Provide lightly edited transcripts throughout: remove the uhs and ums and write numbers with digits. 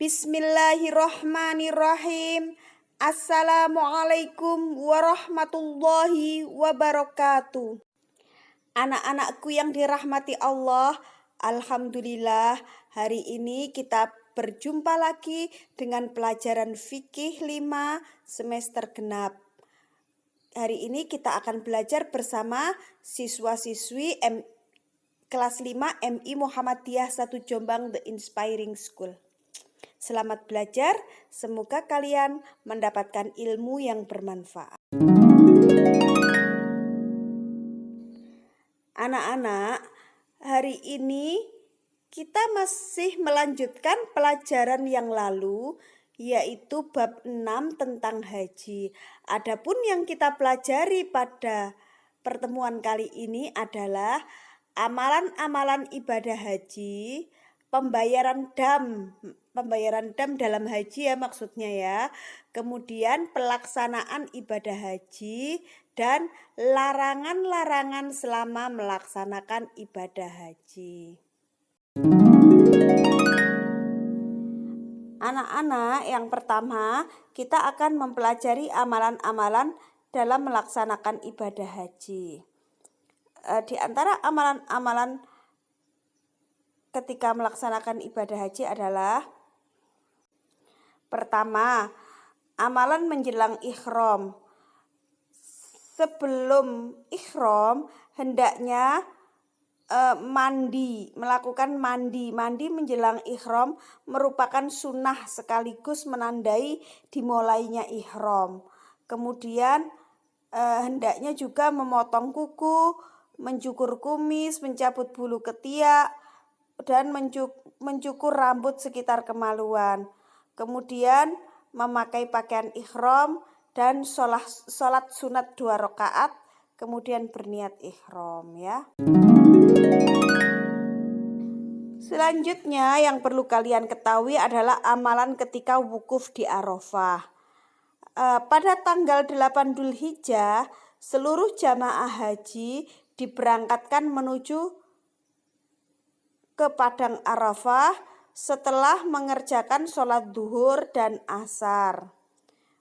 Bismillahirrahmanirrahim. Assalamualaikum warahmatullahi wabarakatuh. Anak-anakku yang dirahmati Allah, alhamdulillah hari ini kita berjumpa lagi dengan pelajaran fikih 5 semester genap. Hari ini kita akan belajar bersama siswa-siswi kelas 5 MI Muhammadiyah 1 Jombang The Inspiring School. Selamat belajar, semoga kalian mendapatkan ilmu yang bermanfaat. Anak-anak, hari ini kita masih melanjutkan pelajaran yang lalu, yaitu bab 6 tentang haji. Adapun yang kita pelajari pada pertemuan kali ini adalah amalan-amalan ibadah haji, pembayaran dam dalam haji ya maksudnya ya. Kemudian pelaksanaan ibadah haji dan larangan-larangan selama melaksanakan ibadah haji. Anak-anak, yang pertama kita akan mempelajari amalan-amalan dalam melaksanakan ibadah haji. Di antara amalan-amalan ketika melaksanakan ibadah haji adalah pertama, amalan menjelang ihram. Sebelum ihram hendaknya melakukan mandi. Mandi menjelang ihram merupakan sunnah sekaligus menandai dimulainya ihram. Kemudian hendaknya juga memotong kuku, mencukur kumis, mencabut bulu ketiak, dan mencukur rambut sekitar kemaluan. Kemudian memakai pakaian ihram dan sholat sunat 2 rakaat, kemudian berniat ihram ya. Selanjutnya yang perlu kalian ketahui adalah amalan ketika wukuf di Arafah. Pada tanggal 8 Dzulhijjah, seluruh jamaah haji diberangkatkan menuju ke Padang Arafah setelah mengerjakan sholat duhur dan asar.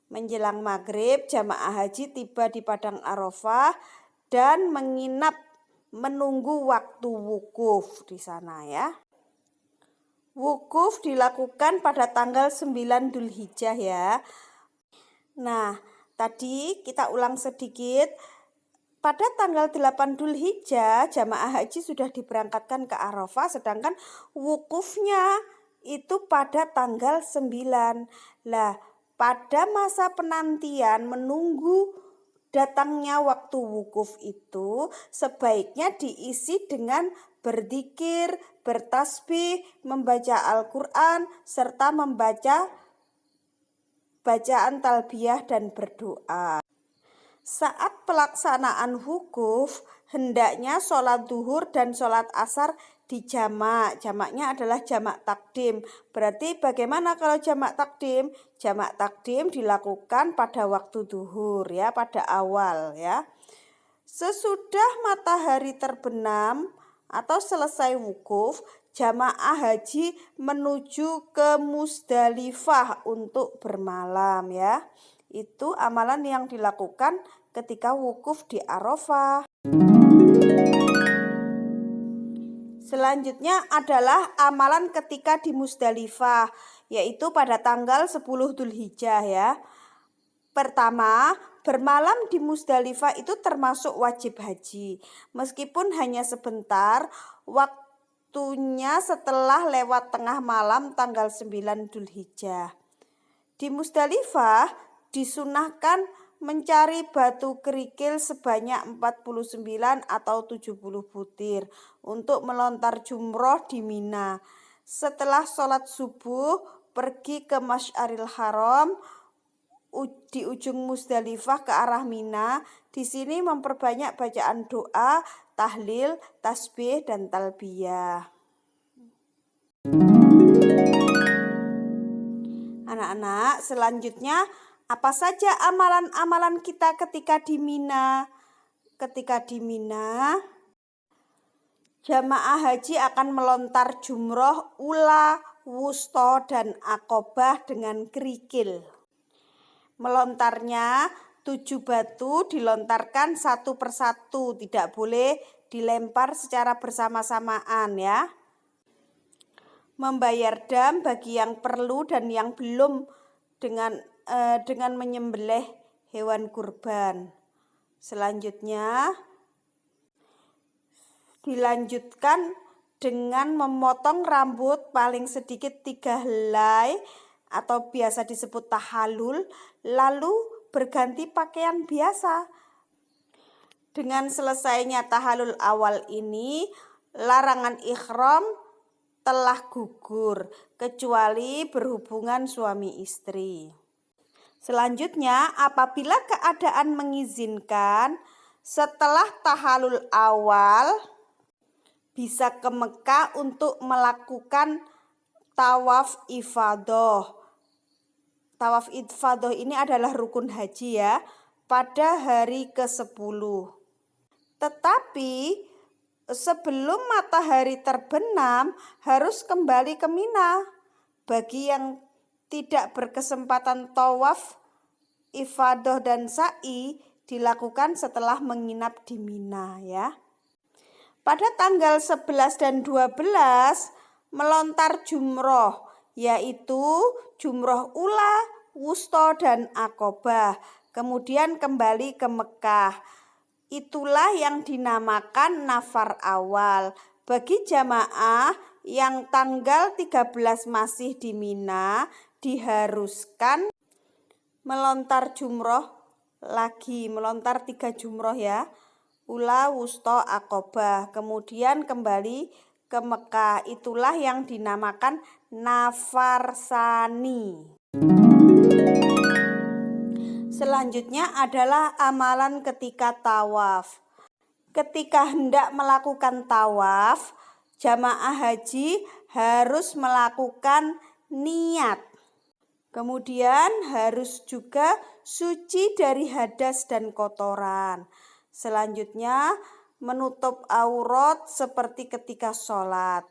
Menjelang maghrib, jamaah haji tiba di Padang Arafah dan menginap menunggu waktu wukuf di sana ya. Wukuf dilakukan pada tanggal 9 Dzulhijjah ya. Nah, tadi kita ulang sedikit. Pada tanggal 8 Dzulhijjah, jamaah haji sudah diberangkatkan ke Arafah, sedangkan wukufnya itu pada tanggal 9. Lah, pada masa penantian menunggu datangnya waktu wukuf itu sebaiknya diisi dengan berzikir, bertasbih, membaca Al-Quran, serta membaca bacaan talbiyah dan berdoa. Saat pelaksanaan wukuf, hendaknya sholat duhur dan sholat asar dijamak. Jamaknya adalah jamak takdim. Berarti bagaimana kalau jamak takdim? Jamak takdim dilakukan pada waktu duhur ya, pada awal ya. Sesudah matahari terbenam atau selesai wukuf, jamaah haji menuju ke Musdalifah untuk bermalam ya. Itu amalan yang dilakukan ketika wukuf di Arafah. Selanjutnya adalah amalan ketika di Musdalifah, yaitu pada tanggal 10 Dzulhijjah ya. Pertama, bermalam di Musdalifah itu termasuk wajib haji. Meskipun hanya sebentar, waktunya setelah lewat tengah malam tanggal 9 Dzulhijjah. Di Musdalifah disunahkan mencari batu kerikil sebanyak 49 atau 70 butir untuk melontar jumroh di Mina. Setelah sholat subuh, pergi ke Masy'aril Haram di ujung Musdalifah ke arah Mina. Di sini memperbanyak bacaan doa, tahlil, tasbih, dan talbiyah. Anak-anak, selanjutnya apa saja amalan-amalan kita ketika di Mina? Ketika di Mina, jamaah haji akan melontar jumroh ula, wusto, dan akobah dengan kerikil. Melontarnya 7 batu dilontarkan satu persatu, tidak boleh dilempar secara bersama-samaan ya. Membayar dam bagi yang perlu dan yang belum dengan menyembelih hewan kurban. Selanjutnya dilanjutkan dengan memotong rambut paling sedikit 3 helai atau biasa disebut tahallul, lalu berganti pakaian biasa. Dengan selesainya tahallul awal ini, larangan ihram telah gugur kecuali berhubungan suami istri. Selanjutnya, apabila keadaan mengizinkan, setelah tahallul awal bisa ke Mekah untuk melakukan tawaf ifadah. Tawaf ifadah ini adalah rukun haji ya, pada hari ke-10. Tetapi sebelum matahari terbenam harus kembali ke Mina. Bagi yang tidak berkesempatan tawaf ifadah dan sa'i dilakukan setelah menginap di Mina ya. Pada tanggal 11 dan 12 melontar jumroh, yaitu jumroh ula, wusto, dan akobah. Kemudian kembali ke Mekah. Itulah yang dinamakan nafar awal. Bagi jamaah yang tanggal 13 masih di Mina, diharuskan melontar jumroh lagi, melontar 3 jumroh ya. Ula, wusto, akobah, kemudian kembali ke Mekah. Itulah yang dinamakan nafar sani. Selanjutnya adalah amalan ketika tawaf. Ketika hendak melakukan tawaf, jamaah haji harus melakukan niat. Kemudian harus juga suci dari hadas dan kotoran. Selanjutnya menutup aurat seperti ketika sholat.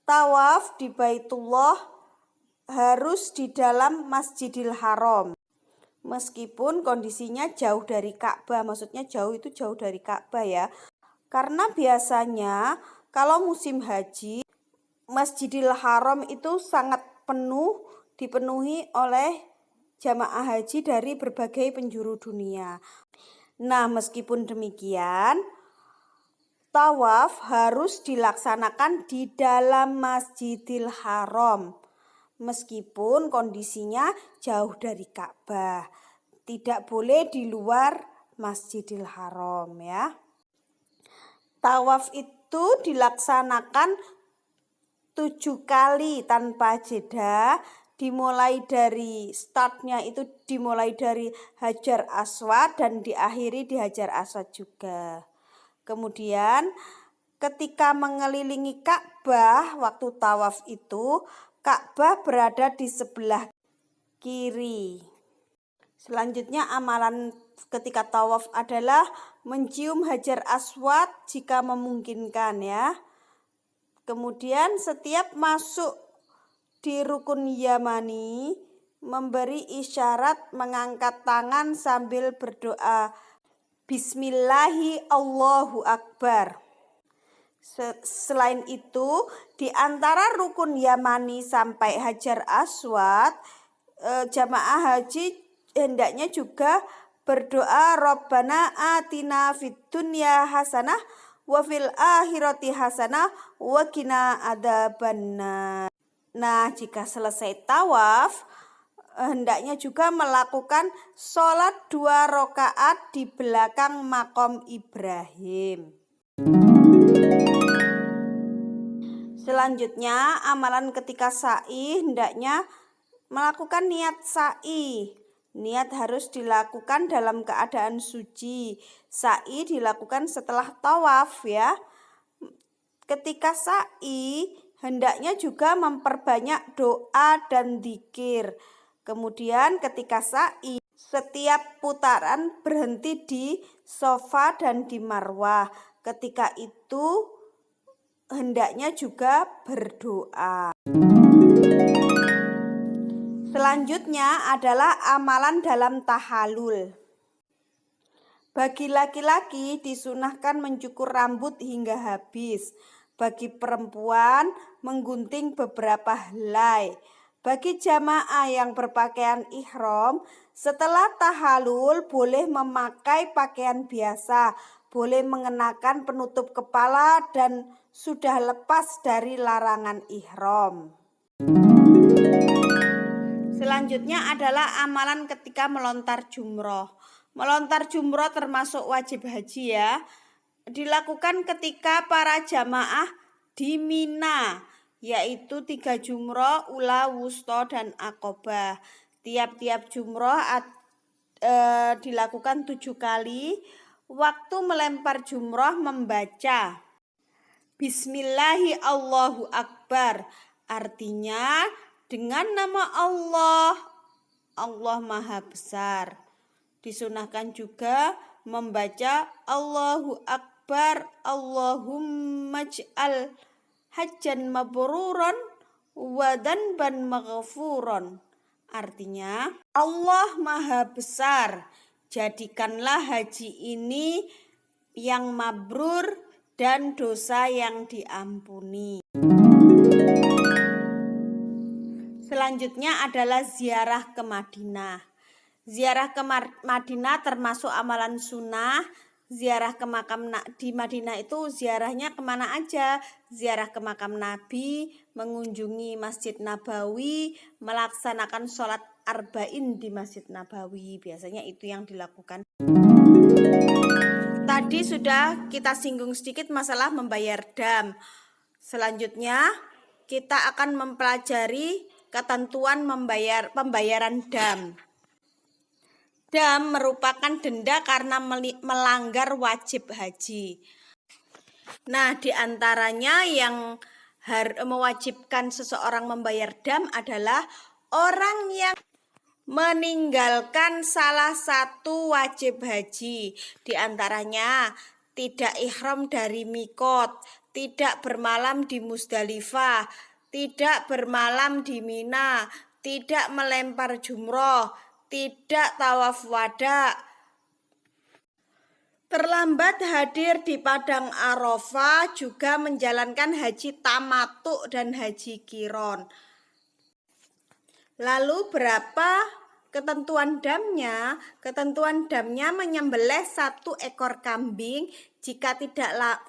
Tawaf di Baitullah harus di dalam Masjidil Haram. Meskipun kondisinya jauh dari Ka'bah, maksudnya jauh itu jauh dari Ka'bah ya. Karena biasanya kalau musim haji, Masjidil Haram itu sangat dipenuhi oleh jamaah haji dari berbagai penjuru dunia. Nah, meskipun demikian, tawaf harus dilaksanakan di dalam Masjidil Haram. Meskipun kondisinya jauh dari Ka'bah, tidak boleh di luar Masjidil Haram ya. Tawaf itu dilaksanakan 7 kali tanpa jeda. Dimulai dari startnya itu dimulai dari Hajar Aswad dan diakhiri di Hajar Aswad juga. Kemudian ketika mengelilingi Ka'bah waktu tawaf itu, Ka'bah berada di sebelah kiri. Selanjutnya amalan ketika tawaf adalah mencium Hajar Aswad jika memungkinkan ya. Kemudian setiap masuk di rukun Yamani memberi isyarat mengangkat tangan sambil berdoa Bismillahi Allahu Akbar. Selain itu, di antara rukun Yamani sampai Hajar Aswad, jamaah haji hendaknya juga berdoa Rabbana atina fid dunya hasanah wa fil akhirati hasanah wa qina adzabannar. Nah, jika selesai tawaf, hendaknya juga melakukan sholat 2 rakaat di belakang makom Ibrahim. Selanjutnya, amalan ketika sa'i hendaknya melakukan niat sa'i. Niat harus dilakukan dalam keadaan suci. Sa'i dilakukan setelah tawaf ya. Ketika sa'i hendaknya juga memperbanyak doa dan dzikir. Kemudian ketika sa'i, setiap putaran berhenti di Safa dan di Marwah. Ketika itu hendaknya juga berdoa. Selanjutnya adalah amalan dalam tahalul. Bagi laki-laki disunahkan mencukur rambut hingga habis. Bagi perempuan menggunting beberapa helai. Bagi jamaah yang berpakaian ihram, setelah tahalul boleh memakai pakaian biasa, boleh mengenakan penutup kepala dan sudah lepas dari larangan ihram. Selanjutnya adalah amalan ketika melontar jumroh. Melontar jumroh termasuk wajib haji ya. Dilakukan ketika para jamaah di Mina, yaitu 3 jumroh, ula, wusta, dan akobah. Tiap-tiap jumroh dilakukan 7 kali. Waktu melempar jumroh membaca Bismillahi Allahu Akbar. Artinya dengan nama Allah, Allah Maha Besar. Disunahkan juga membaca Allahu Akbar, Allahumma ij'al hajjan mabruran wa dhanban maghfuran. Artinya Allah Maha Besar, jadikanlah haji ini yang mabrur dan dosa yang diampuni. Selanjutnya adalah ziarah ke Madinah. Ziarah ke Madinah termasuk amalan sunnah. Ziarah ke makam di Madinah itu ziarahnya kemana aja? Ziarah ke makam Nabi, mengunjungi Masjid Nabawi, melaksanakan sholat arba'in di Masjid Nabawi. Biasanya itu yang dilakukan. Tadi sudah kita singgung sedikit masalah membayar dam. Selanjutnya kita akan mempelajari ketentuan pembayaran dam. Dam merupakan denda karena melanggar wajib haji. Nah, diantaranya yang mewajibkan seseorang membayar dam adalah orang yang meninggalkan salah satu wajib haji. Diantaranya tidak ihram dari mikot, tidak bermalam di Musdalifah, tidak bermalam di Mina, tidak melempar jumroh, tidak tawaf wada, terlambat hadir di Padang Arafah, juga menjalankan haji tamattu dan haji kiron. Lalu berapa ketentuan damnya? Ketentuan damnya menyembelih 1 ekor kambing. Jika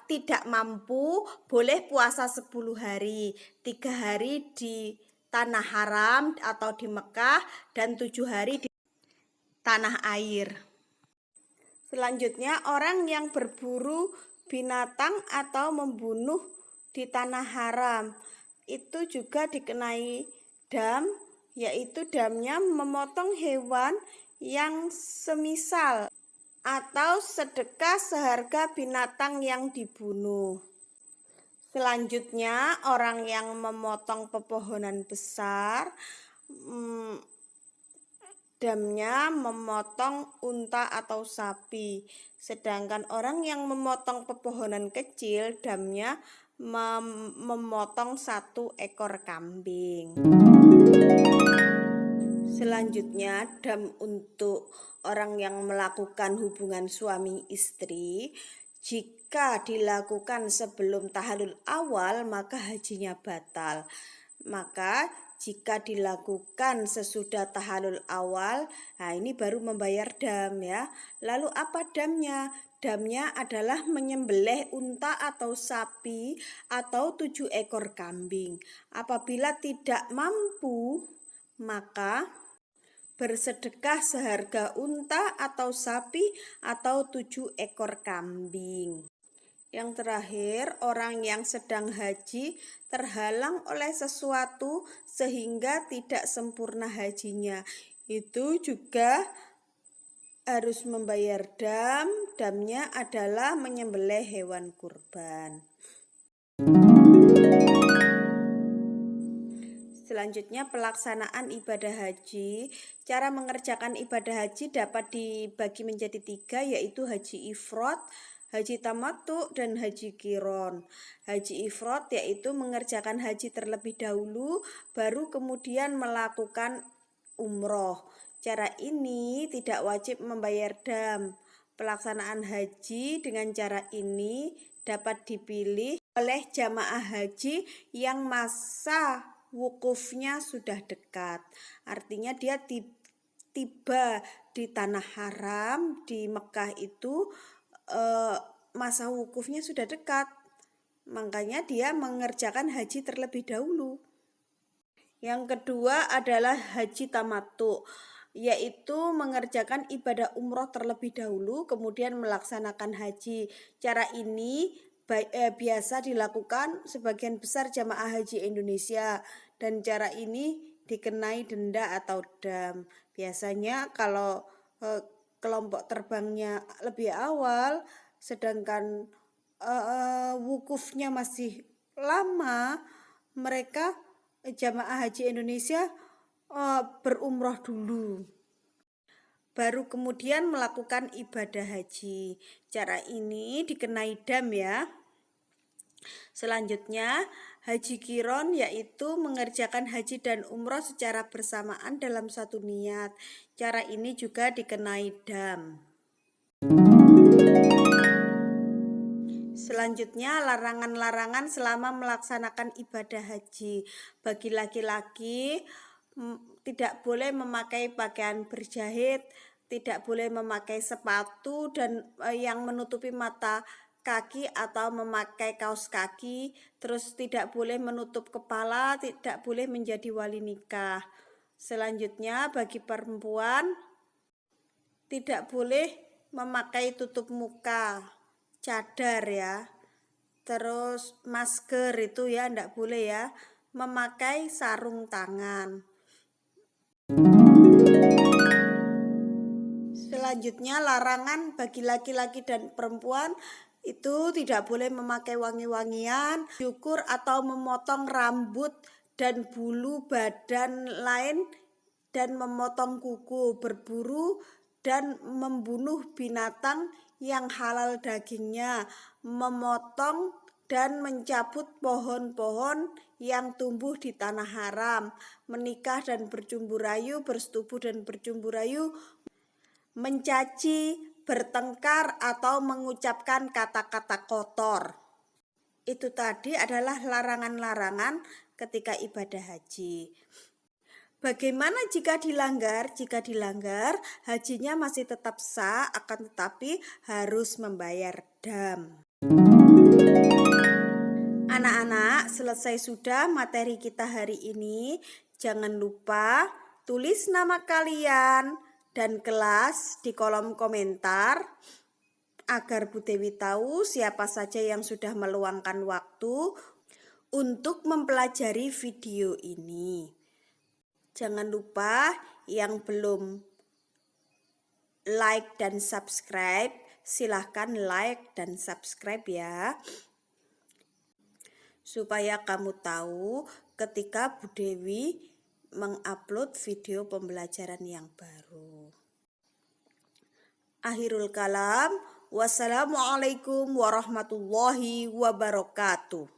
tidak mampu, boleh puasa 10 hari, 3 hari di tanah haram atau di Mekah dan 7 hari di tanah air. Selanjutnya, orang yang berburu binatang atau membunuh di tanah haram itu juga dikenai dam, yaitu damnya memotong hewan yang semisal atau sedekah seharga binatang yang dibunuh. Selanjutnya, orang yang memotong pepohonan besar, damnya memotong unta atau sapi. Sedangkan orang yang memotong pepohonan kecil, damnya memotong 1 ekor kambing. Selanjutnya, dam untuk orang yang melakukan hubungan suami istri. Jika dilakukan sebelum tahallul awal, maka hajinya batal. Maka jika dilakukan sesudah tahallul awal, nah ini baru membayar dam ya. Lalu apa damnya? Damnya adalah menyembelih unta atau sapi atau 7 ekor kambing. Apabila tidak mampu, maka bersedekah seharga unta atau sapi atau 7 ekor kambing. Yang terakhir, orang yang sedang haji terhalang oleh sesuatu sehingga tidak sempurna hajinya, itu juga harus membayar dam. Damnya adalah menyembelih hewan kurban. Selanjutnya, pelaksanaan ibadah haji. Cara mengerjakan ibadah haji dapat dibagi menjadi 3, yaitu haji ifrad, haji tamattu dan haji qiron. Haji ifrad yaitu mengerjakan haji terlebih dahulu baru kemudian melakukan umroh. Cara ini tidak wajib membayar dam. Pelaksanaan haji dengan cara ini dapat dipilih oleh jamaah haji yang masa wukufnya sudah dekat. Artinya dia tiba di tanah haram di Mekah itu masa wukufnya sudah dekat. Makanya dia mengerjakan haji terlebih dahulu. Yang kedua adalah haji tamattu, yaitu mengerjakan ibadah umroh terlebih dahulu kemudian melaksanakan haji. Cara ini biasa dilakukan sebagian besar jamaah haji Indonesia dan cara ini dikenai denda atau dam. Biasanya kalau kelompok terbangnya lebih awal sedangkan wukufnya masih lama, mereka jamaah haji Indonesia berumroh dulu baru kemudian melakukan ibadah haji. Cara ini dikenai dam ya. Selanjutnya haji qiron yaitu mengerjakan haji dan umroh secara bersamaan dalam satu niat. Cara ini juga dikenai dam. Selanjutnya larangan-larangan selama melaksanakan ibadah haji. Bagi laki-laki tidak boleh memakai pakaian berjahit, tidak boleh memakai sepatu dan yang menutupi mata kaki atau memakai kaos kaki, terus tidak boleh menutup kepala, tidak boleh menjadi wali nikah. Selanjutnya bagi perempuan tidak boleh memakai tutup muka, cadar ya, terus masker itu ya tidak boleh ya, memakai sarung tangan. Selanjutnya larangan bagi laki-laki dan perempuan itu tidak boleh memakai wangi-wangian, cukur atau memotong rambut dan bulu badan lain dan memotong kuku, berburu dan membunuh binatang yang halal dagingnya, memotong dan mencabut pohon-pohon yang tumbuh di tanah haram, menikah dan bercumbu rayu, bersetubuh dan bercumbu rayu, mencaci, bertengkar atau mengucapkan kata-kata kotor. Itu tadi adalah larangan-larangan ketika ibadah haji. Bagaimana jika dilanggar? Jika dilanggar, hajinya masih tetap sah, akan tetapi harus membayar dam. Anak-anak, selesai sudah materi kita hari ini. Jangan lupa tulis nama kalian dan kelas di kolom komentar agar Bu Dewi tahu siapa saja yang sudah meluangkan waktu untuk mempelajari video ini. Jangan lupa yang belum like dan subscribe, silahkan like dan subscribe ya. Supaya kamu tahu ketika Bu Dewi mengupload video pembelajaran yang baru. Akhirul kalam, wassalamualaikum warahmatullahi wabarakatuh.